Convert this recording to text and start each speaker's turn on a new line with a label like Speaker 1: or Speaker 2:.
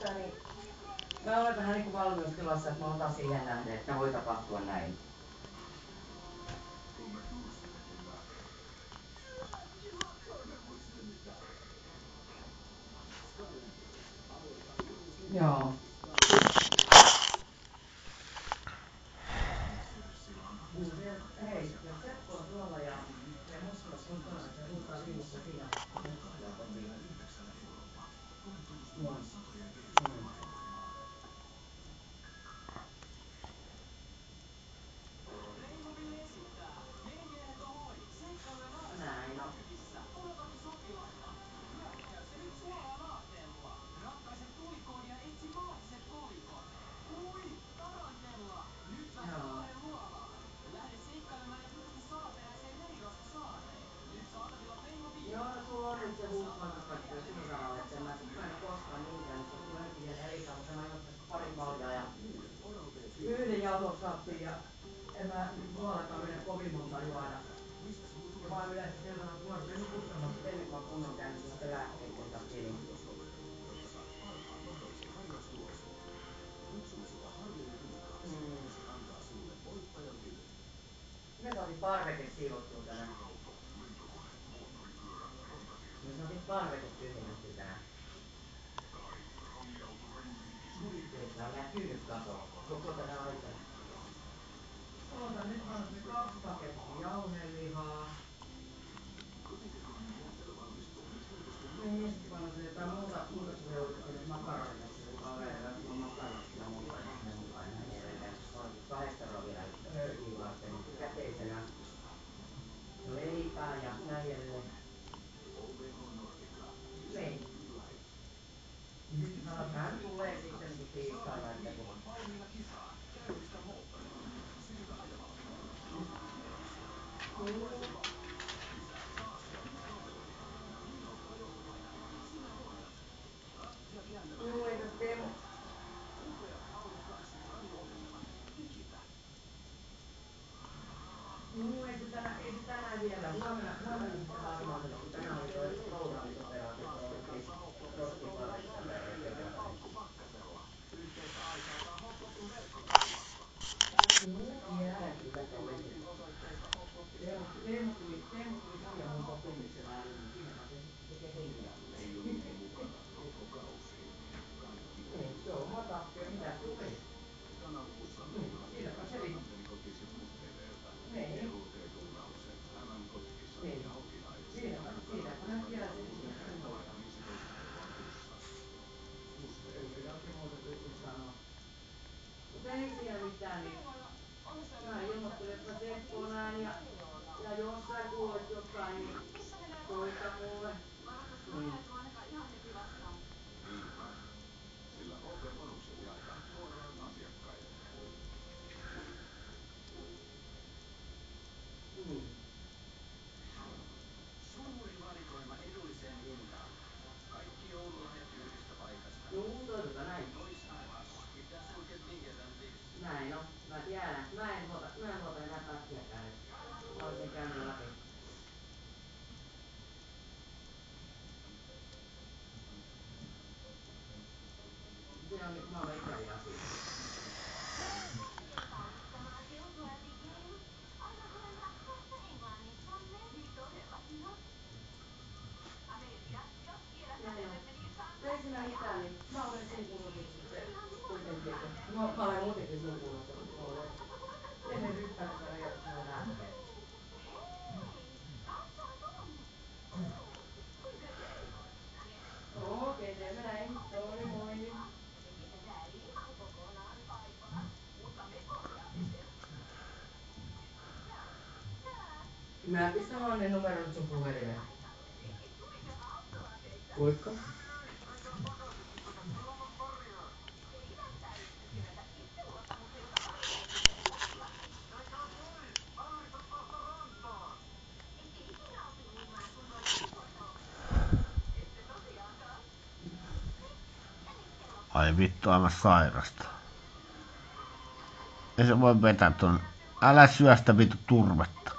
Speaker 1: niin mä olen vähän niin kuin valmiustilassa, että mä otan siihen nähden, että voi tapahtua näin. Joo. Hei, jos Seppo on tuolla ja se Moskva kotona, se huutaa viimeistä siinä, kun se tulee kotiin. Noin. Näin on. Joo. Joo, no sulla on nyt se huusmansakattelu sillä tavalla, että mä en koskaan mihinkään, niin sulla tulee heti vielä eri tavoin. Mä juon tästä pari kaljaa ja yhden jauhosapsin ja en mä muuallakaan mene kovin monta juoda. Ja mä oon yleensä sen verran nuorten nukuttamassa ennen kuin mä kunnon käynyt niiden lääkkeiden takia. Niin... Me saatiin parveke siivottua tänään. Me saatiin parveke tyhjennettyä tänään. Ei sitä ole näkynyt katoa koko tänä aikana. Oota, nyt mä oon se 2 pakettia jauhelihaa. Niin, sit mä oon se jotain muuta kun me jouduttiin nyt makaronimessuille kavereille. Sulla on makaronit ja muuta ja sinne mukaan ja näin edelleen. Mä oon otettu 2 vielä höykiä varten käteisenä. Leipää ja näin edelleen. Niin. Hän tulee sitten niinku tiistaina, että kun... Juu, eikös Teemu... Juu, ei se tänään vielä. Huomenna sitten varmaan mene, kun tänään oli toi rouraamisoperaatio tuolla Roskin parvessa sen verran. Juu, tiedän kyllä toisin. Teemu tuli sun ja mun sopimuksen väliin, niin siinä mä se sitten tekee hengialue. Niin, se on oma tappio, mitä tulee. Siinäpä se oli. Niin. Niin. Siinäpähän kielsi siinä sen hoitaa. Ei siinä oikein muuta pysty sanoa. Mut ei siinä mitään, niin mä ilmoittelin, että mä Seppoa näen ja jos sä kuulet jotain, niin soita mulle. Niin. Niin. Juu, toivotaan näin. Näin on. Mä tiedän. Mä en luota enää pätkiäkään, että mä oon sen käynyt läpi. Se on maailman ikäviä asioita. Ei siinä mitään, niin mä olen siinä kunnossa nyt sitten kuitenkin, että mä olen muutenkin siinä kunnossa, kun mä olen ennen ryppänyt noi lääkkeet. Okei, teemme näin. Toi moi. Mä pistän Annen numeron sun puhelimeen. Moikka.
Speaker 2: Ai vittu, aivan sairasta. Ei se voi vetää ton. Älä syö sitä vittu turvetta.